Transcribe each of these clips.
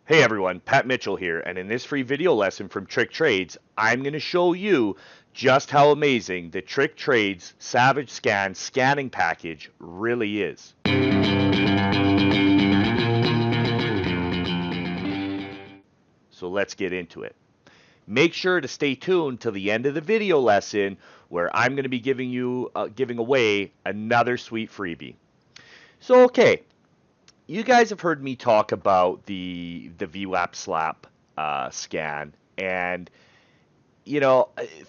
Hey everyone, Pat Mitchell here, and in this free video lesson from TrickTrades, I'm going to show you just how amazing the TrickTrades Savage Scan scanning package really is. So let's get into it. Make sure to stay tuned till the end of the video lesson where I'm going to be giving away another sweet freebie. So okay, you guys have heard me talk about the Vwap slap scan, and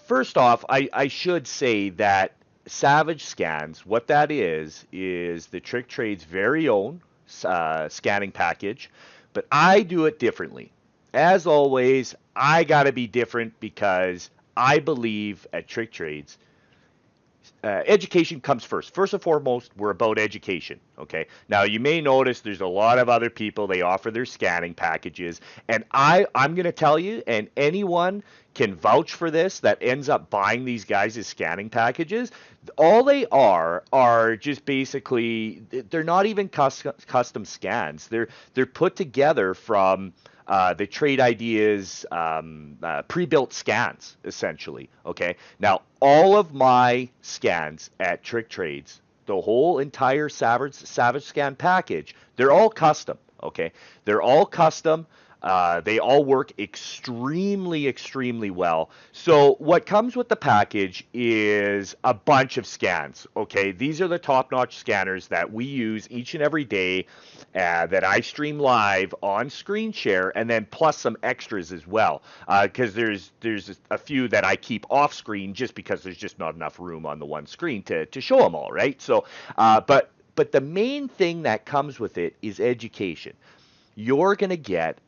first off, I should say that Savage Scans, what that is the TrickTrade's very own scanning package, but I do it differently. As always, I gotta be different because I believe at TrickTrades education comes first. First and foremost, we're about education. Okay. Now you may notice there's a lot of other people. They offer their scanning packages, and I'm going to tell you, and anyone can vouch for this that ends up buying these guys' scanning packages. All they are just basically they're not even custom scans. They're put together from the trade ideas pre-built scans essentially. Okay, now all of my scans at TrickTrades, the whole entire Savage Scan package, they're all custom. Okay, they're all custom. They all work extremely well. So what comes with the package is a bunch of scans. Okay, these are the top-notch scanners that we use each and every day, that I stream live on screen share, and then plus some extras as well. Because there's a few that I keep off screen just because there's just not enough room on the one screen to show them all, right? So, but the main thing that comes with it is education. You're gonna get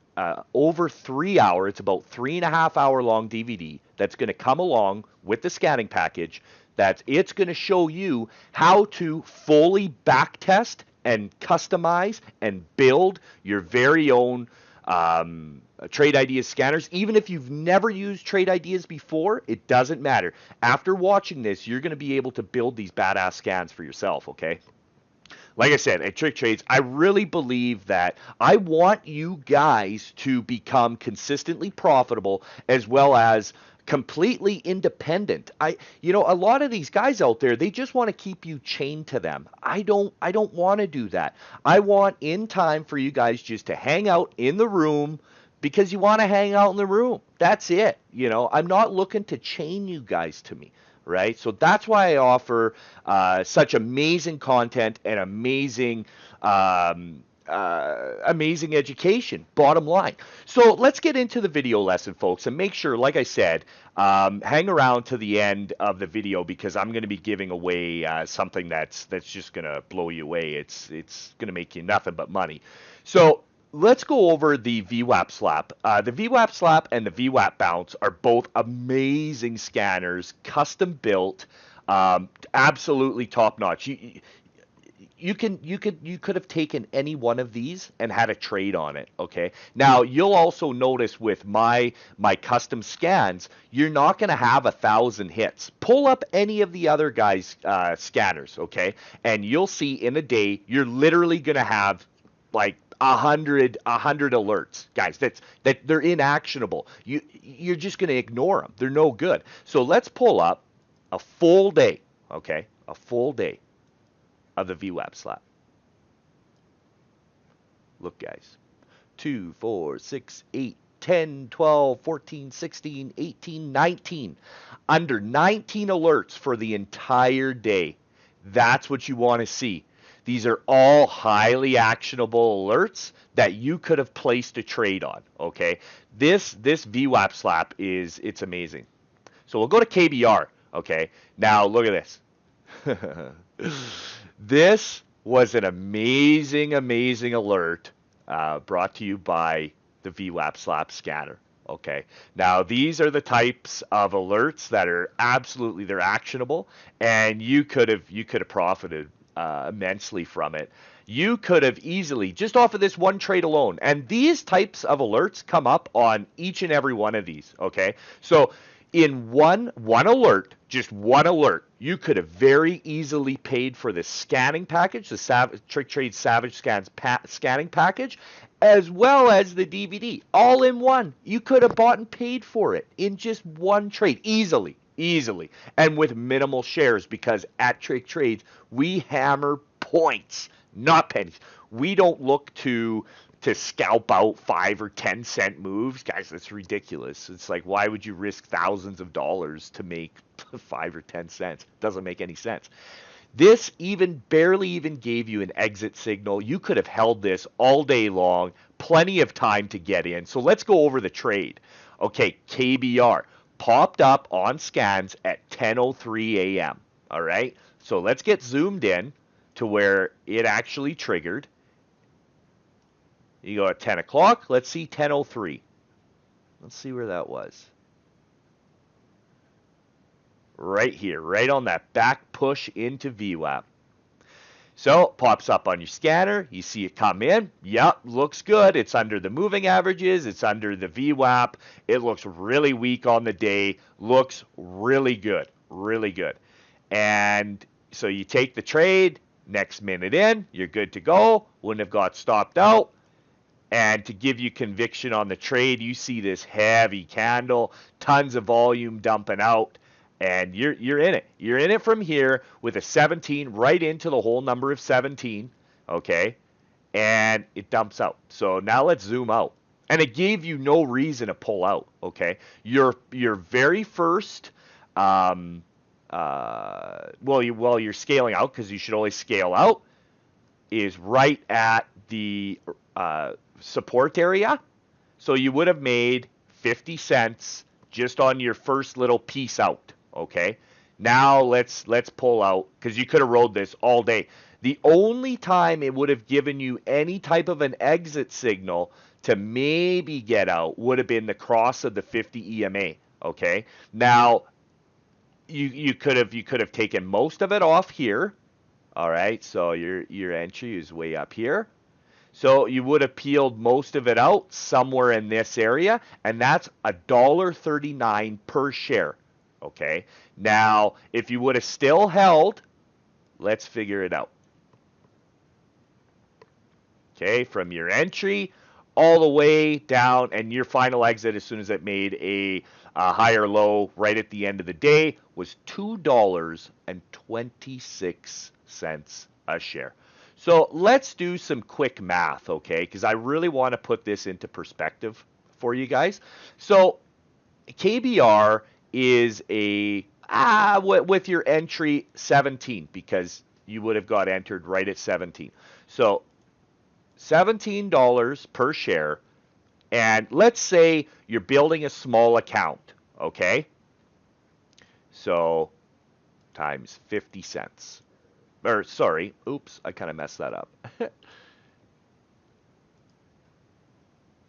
over 3 hour, it's about 3.5 hour long DVD that's going to come along with the scanning package. That it's going to show you how to fully backtest and customize and build your very own Trade Ideas scanners. Even if you've never used Trade Ideas before, it doesn't matter. After watching this, you're going to be able to build these badass scans for yourself, okay? Like I said, at TrickTrades, I really believe that I want you guys to become consistently profitable as well as completely independent. A lot of these guys out there, they just want to keep you chained to them. I don't want to do that. I want in time for you guys just to hang out in the room because you want to hang out in the room. That's it. I'm not looking to chain you guys to me, right? So that's why I offer such amazing content and amazing education, bottom line. So let's get into the video lesson, folks, and make sure, like I said, hang around to the end of the video because I'm going to be giving away something that's just going to blow you away. It's going to make you nothing but money. So let's go over the Vwap Slap. The Vwap Slap and the Vwap Bounce are both amazing scanners, custom built, absolutely top notch. You could have taken any one of these and had a trade on it. Okay. Now you'll also notice with my custom scans, you're not going to have 1,000 hits. Pull up any of the other guys' scanners, okay, and you'll see in a day you're literally going to have like 100 alerts, guys. That they're inactionable. You're just going to ignore them. They're no good. So let's pull up a full day, okay, a full day of the Vwap slap. Look, guys, 2, 4, 6, 8, 10, 12, 14, 16, 18, 19. Under 19 alerts for the entire day. That's what you want to see. These are all highly actionable alerts that you could have placed a trade on, okay? This Vwap slap it's amazing. So we'll go to KBR, okay? Now look at this. This was an amazing alert brought to you by the Vwap slap scanner. Okay. Now these are the types of alerts that are they're actionable, and you could have profited immensely from it. You could have easily, just off of this one trade alone, and these types of alerts come up on each and every one of these. Okay. So In one alert, just one alert, you could have very easily paid for the scanning package, the TrickTrades Savage scanning package, as well as the DVD, all in one. You could have bought and paid for it in just one trade, easily, and with minimal shares, because at TrickTrades we hammer points, not pennies. We don't look to scalp out 5 or 10 cent moves. Guys, that's ridiculous. It's like, why would you risk thousands of dollars to make 5 or 10 cents? Doesn't make any sense. This barely even gave you an exit signal. You could have held this all day long, plenty of time to get in. So let's go over the trade. Okay, KBR popped up on scans at 10:03 a.m. All right, so let's get zoomed in to where it actually triggered. You go at 10 o'clock. Let's see 10:03. Let's see where that was. Right here, right on that back push into Vwap. So it pops up on your scanner. You see it come in. Yep, looks good. It's under the moving averages. It's under the Vwap. It looks really weak on the day. Looks really good. Really good. And so you take the trade. Next minute in, you're good to go. Wouldn't have got stopped out. And to give you conviction on the trade, you see this heavy candle, tons of volume dumping out, and you're in it. You're in it from here with a 17 right into the whole number of 17, okay? And it dumps out. So now let's zoom out. And it gave you no reason to pull out, okay? Your very first, you're scaling out, because you should always scale out, is right at the support area. So you would have made 50 cents just on your first little piece out, okay? Now let's pull out, because you could have rode this all day. The only time it would have given you any type of an exit signal to maybe get out would have been the cross of the 50 EMA, okay? Now you could have taken most of it off here. All right, so your entry is way up here. So you would have peeled most of it out somewhere in this area, and that's $1.39 per share. Okay. Now, if you would have still held, let's figure it out. Okay, from your entry all the way down, and your final exit as soon as it made a higher low right at the end of the day was $2.26 a share. So let's do some quick math, okay? Because I really want to put this into perspective for you guys. So KBR is with your entry 17, because you would have got entered right at 17. So $17 per share, and let's say you're building a small account, okay? So times 50 cents. Or sorry, oops, I kind of messed that up.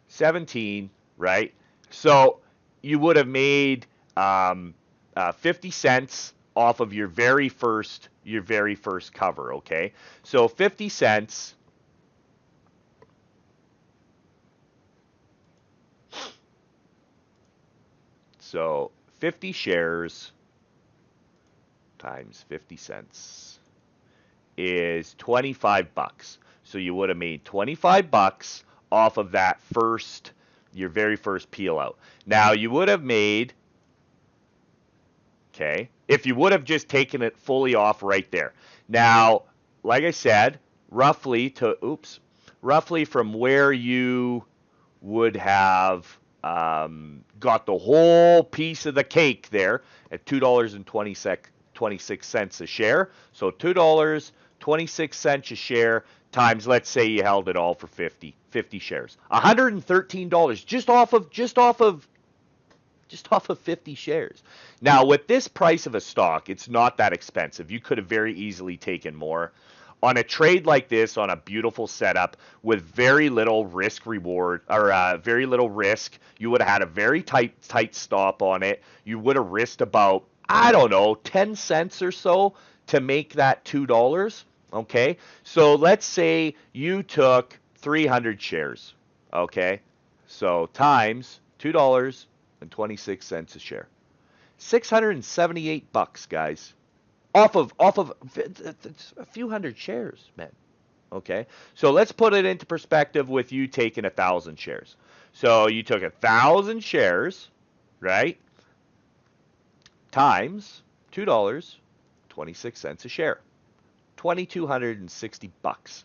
17, right? So you would have made 50 cents off of your very first cover, okay? So 50 cents So 50 shares times 50 cents is 25 bucks. So you would have made 25 bucks off of that your very first peel out. Now you would have made, okay, if you would have just taken it fully off right there. Now, like I said, roughly from where you would have got the whole piece of the cake there at $2.26 a share. So $2.26 a share times, let's say you held it all for 50 shares. $113 just off of 50 shares. Now, with this price of a stock, it's not that expensive. You could have very easily taken more. On a trade like this, on a beautiful setup with very little risk reward, or very little risk, you would have had a very tight stop on it. You would have risked about, I don't know, 10 cents or so to make that $2. Okay, so let's say you took 300 shares. Okay, so times $2.26 a share. $678, guys. Off of a few hundred shares, man. Okay, so let's put it into perspective with you taking 1,000 shares. So you took 1,000 shares, right? Times $2.26 a share, $2,260.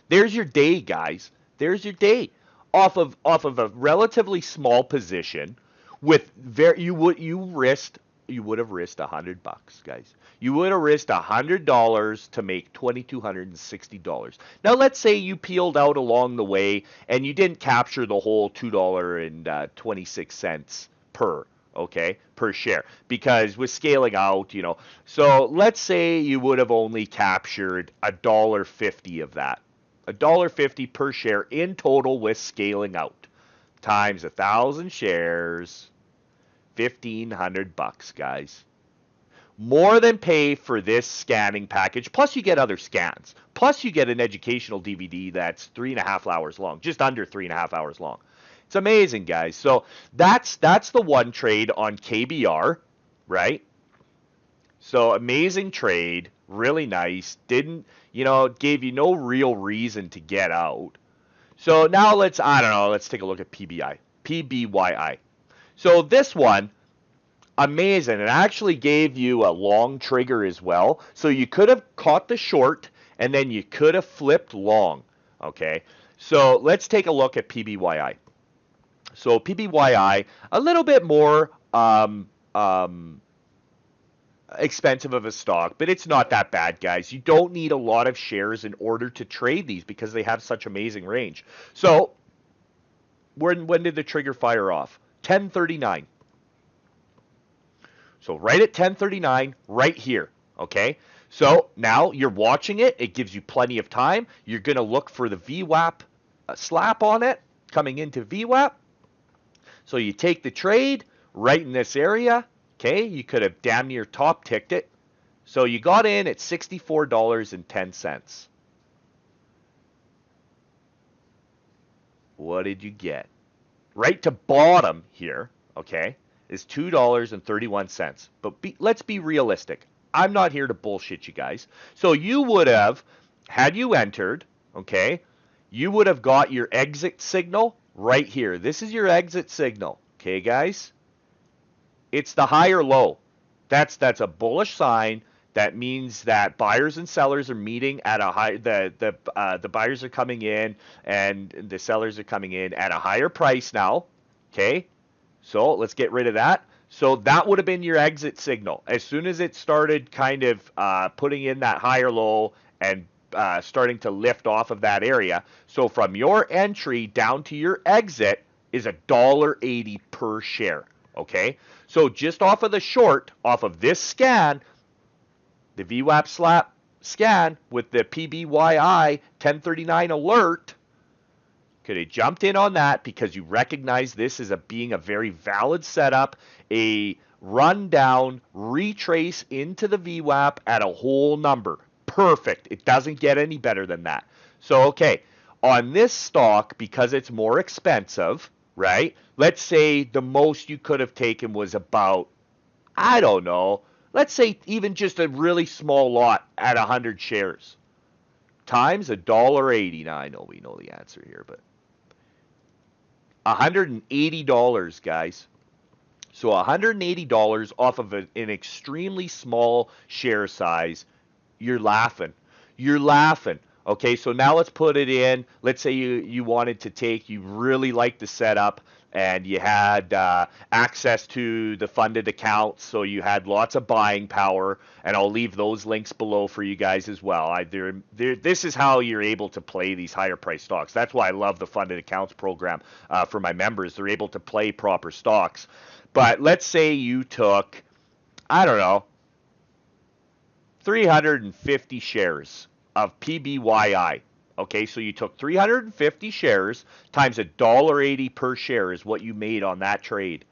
There's your day, guys. There's your day off of a relatively small position with you would have risked $100, guys. You would have risked $100 to make $2,260. Now let's say you peeled out along the way and you didn't capture the whole $2.26 per share, because with scaling out, so let's say you would have only captured $1.50 of that. $1.50 per share in total with scaling out, times 1,000 shares, $1,500, guys. More than pay for this scanning package, plus you get other scans, plus you get an educational DVD that's 3.5 hours long, just under 3.5 hours long. It's amazing, guys. So that's the one trade on KBR, right? So amazing trade, really nice. Didn't, gave you no real reason to get out. So now let's take a look at PBYI. So this one, amazing. It actually gave you a long trigger as well. So you could have caught the short and then you could have flipped long. Okay. So let's take a look at PBYI. So PBYI, a little bit more expensive of a stock, but it's not that bad, guys. You don't need a lot of shares in order to trade these because they have such amazing range. So when did the trigger fire off? 10:39. So right at 10:39, right here, okay? So now you're watching it. It gives you plenty of time. You're going to look for the VWAP slap on it, coming into VWAP. So you take the trade right in this area, okay? You could have damn near top ticked it. So you got in at $64.10. What did you get? Right to bottom here, okay, is $2.31. But let's be realistic. I'm not here to bullshit you guys. So you would have, had you entered, okay, you would have got your exit signal right here. This is your exit signal, okay, guys? It's the higher low. That's a bullish sign. That means that buyers and sellers are meeting at a high. The buyers are coming in and the sellers are coming in at a higher price now. Okay, so let's get rid of that. So that would have been your exit signal. As soon as it started kind of putting in that higher low and starting to lift off of that area. So from your entry down to your exit is $1.80 per share. Okay, so just off of the short, off of this scan, the VWAP slap scan with the PBYI 1039 alert, could have jumped in on that because you recognize this as being a very valid setup, a rundown, retrace into the VWAP at a whole number. Perfect. It doesn't get any better than that. So, okay, on this stock, because it's more expensive, right? Let's say the most you could have taken was about, I don't know, let's say even just a really small lot at 100 shares times $1.80. Now I know we know the answer here, but $180, guys. So $180 off of an extremely small share size. You're laughing. You're laughing. Okay, so now let's put it in. Let's say you wanted to take, you really like the setup, and you had access to the funded accounts, so you had lots of buying power, and I'll leave those links below for you guys as well. This is how you're able to play these higher price stocks. That's why I love the funded accounts program for my members. They're able to play proper stocks. But let's say you took, I don't know, 350 shares of PBYI. Okay, so you took 350 shares times $1.80 per share is what you made on that trade.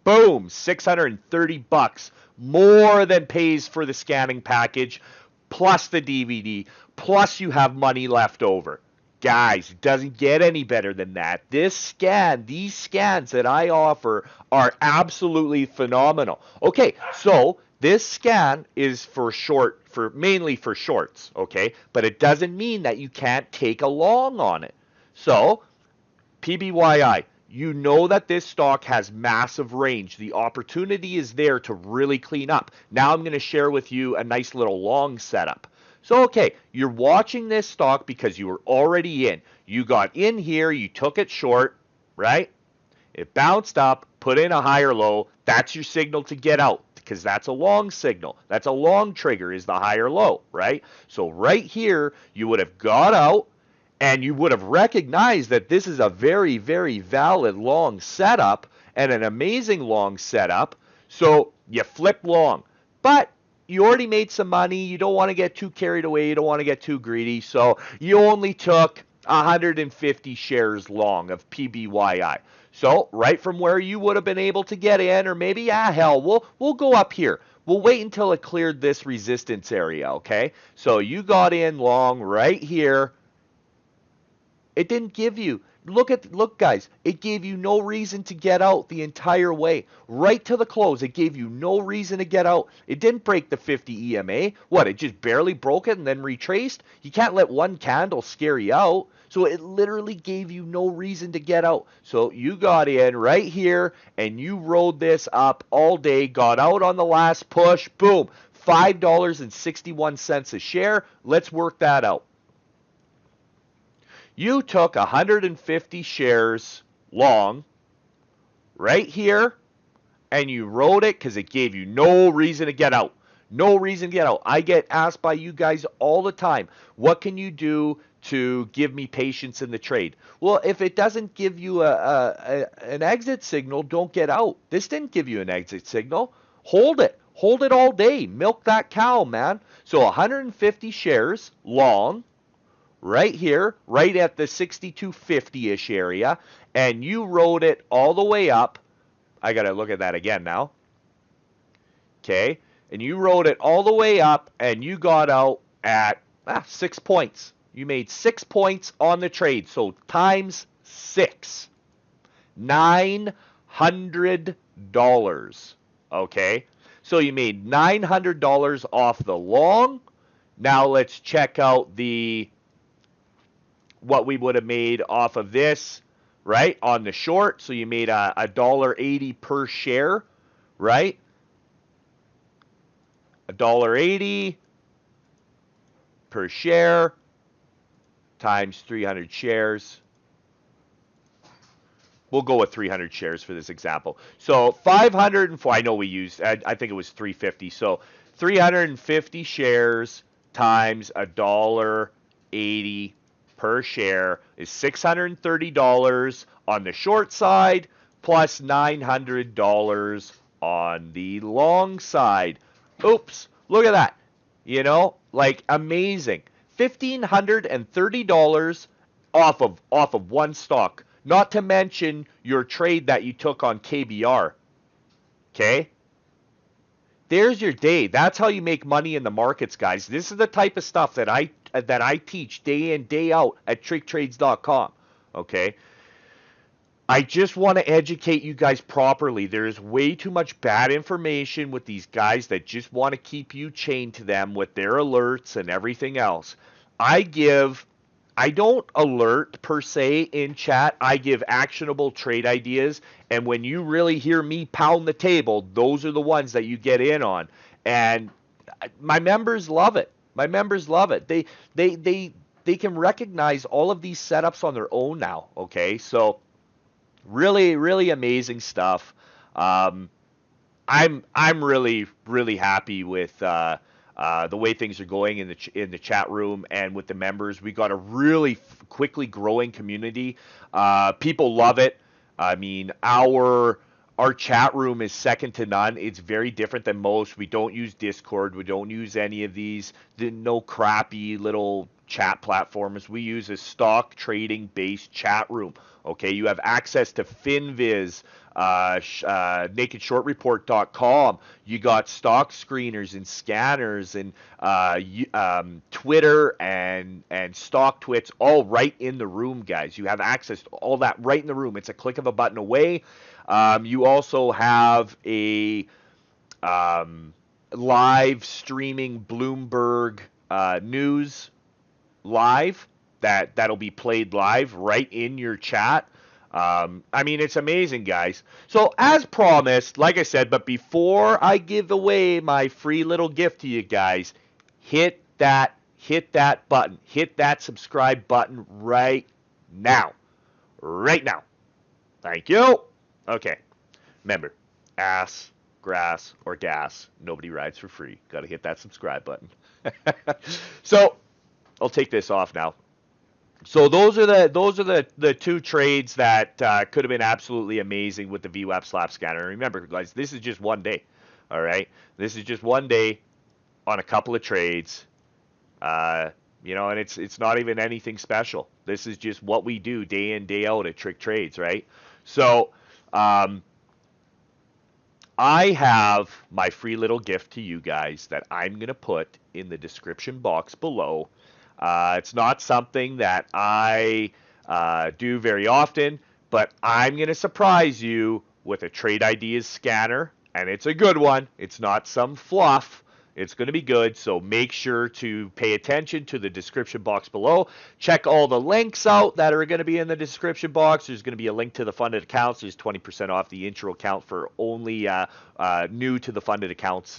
Boom, $630, more than pays for the scanning package, plus the DVD, plus you have money left over. Guys, it doesn't get any better than that. These scans that I offer are absolutely phenomenal. Okay, so this scan is mainly for shorts, okay? But it doesn't mean that you can't take a long on it. So, PBYI, you know that this stock has massive range. The opportunity is there to really clean up. Now I'm going to share with you a nice little long setup. So, okay, you're watching this stock because you were already in. You got in here, you took it short, right? It bounced up, put in a higher low. That's your signal to get out because that's a long signal. That's a long trigger is the higher low, right? So right here, you would have got out and you would have recognized that this is a very, very valid long setup and an amazing long setup. So you flip long. But you already made some money. You don't want to get too carried away. You don't want to get too greedy. So you only took 150 shares long of PBYI. So right from where you would have been able to get in, or maybe, hell, we'll go up here. We'll wait until it cleared this resistance area, okay? So you got in long right here. It didn't give you. Look, guys. It gave you no reason to get out the entire way. Right to the close, it gave you no reason to get out. It didn't break the 50 EMA. What, it just barely broke it and then retraced? You can't let one candle scare you out. So it literally gave you no reason to get out. So you got in right here and you rode this up all day, got out on the last push. Boom. $5.61 a share. Let's work that out. You took 150 shares long right here and you rode it because it gave you no reason to get out. No reason to get out. I get asked by you guys all the time, what can you do to give me patience in the trade? Well, if it doesn't give you an exit signal, don't get out. This didn't give you an exit signal. Hold it. Hold it all day. Milk that cow, man. So 150 shares long right here, right at the 62.50-ish area, and you rode it all the way up. I got to look at that again now. Okay, and you rode it all the way up, and you got out at 6 points. You made 6 points on the trade, so times 6. $900. Okay, so you made $900 off the long. Now let's check out what we would have made off of this, right, on the short. So you made a $1.80 per share, right? $1.80 per share times 300 shares. We'll go with 300 shares for this example. So 504, I know we used, I think it was 350. So 350 shares times $1.80 per share is $630 on the short side plus $900 on the long side. Oops, look at that. You know, like amazing. $1,530 off of one stock. Not to mention your trade that you took on KBR. Okay? There's your day. That's how you make money in the markets, guys. This is the type of stuff that I teach day in, day out at TrickTrades.com. Okay? I just want to educate you guys properly. There is way too much bad information with these guys that just want to keep you chained to them with their alerts and everything else. I don't alert per se in chat. I give actionable trade ideas. And when you really hear me pound the table, those are the ones that you get in on. And my members love it. My members love it. They can recognize all of these setups on their own now. Okay, so really, really amazing stuff. I'm really happy with the way things are going in the chat room and with the members. We got a really quickly growing community. People love it. I mean, our chat room is second to none. It's very different than most. We don't use Discord. We don't use any of these. No crappy little chat platforms we use is stock trading based chat room. Okay, you have access to FinViz, nakedshortreport.com. You got stock screeners and scanners and Twitter and stock twits all right in the room, guys. You have access to all that right in the room. It's a click of a button away. You also have a live streaming Bloomberg news live that'll be played live right in your chat. I mean, it's amazing, guys. So as promised, like I said, but before I give away my free little gift to you guys, hit that button, hit that subscribe button right now. Right now. Thank you. Okay. Remember, ass, grass, or gas, nobody rides for free. Got to hit that subscribe button. So I'll take this off now. So those are the two trades that could have been absolutely amazing with the Vwap slap scanner. Remember, guys, this is just one day. All right, this is just one day on a couple of trades. You know, and it's not even anything special. This is just what we do day in, day out at TrickTrades, right? So I have my free little gift to you guys that I'm going to put in the description box below. It's not something that I do very often, but I'm going to surprise you with a Trade Ideas scanner, and it's a good one. It's not some fluff. It's going to be good, so make sure to pay attention to the description box below. Check all the links out that are going to be in the description box. There's going to be a link to the funded accounts. There's 20% off the intro account for only new to the funded accounts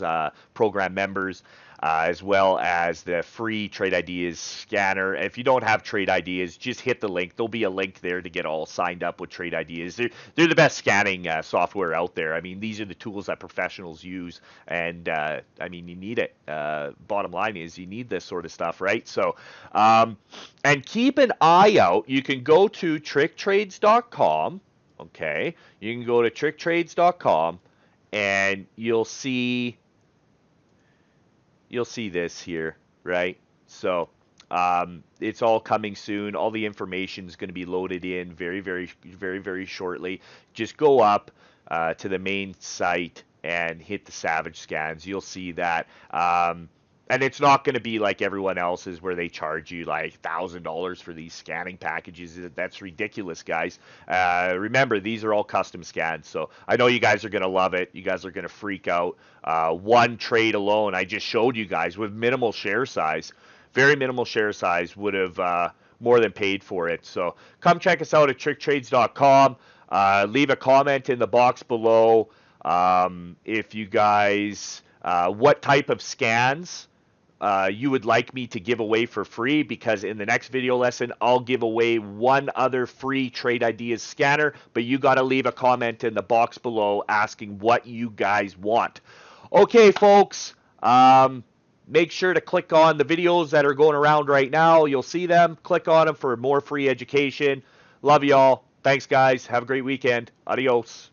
program members, as well as the free Trade Ideas scanner. If you don't have Trade Ideas, just hit the link. There'll be a link there to get all signed up with Trade Ideas. They're the best scanning software out there. I mean, these are the tools that professionals use, and I mean, you need it. Bottom line is you need this sort of stuff, right? So, and keep an eye out. You can go to TrickTrades.com, okay? You can go to TrickTrades.com, and you'll see this here, right? So it's all coming soon. All the information is going to be loaded in very shortly. Just go up to the main site and hit the Savage scans. You'll see that. And it's not going to be like everyone else's where they charge you like $1,000 for these scanning packages. That's ridiculous, guys. Remember, these are all custom scans. So I know you guys are going to love it. You guys are going to freak out. One trade alone, I just showed you guys with minimal share size, very minimal share size, would have more than paid for it. So come check us out at TrickTrades.com. Leave a comment in the box below if you guys, what type of scans you would like me to give away for free, because in the next video lesson, I'll give away one other free Trade Ideas scanner, but you got to leave a comment in the box below asking what you guys want. Okay, folks, make sure to click on the videos that are going around right now. You'll see them. Click on them for more free education. Love y'all. Thanks, guys. Have a great weekend. Adios.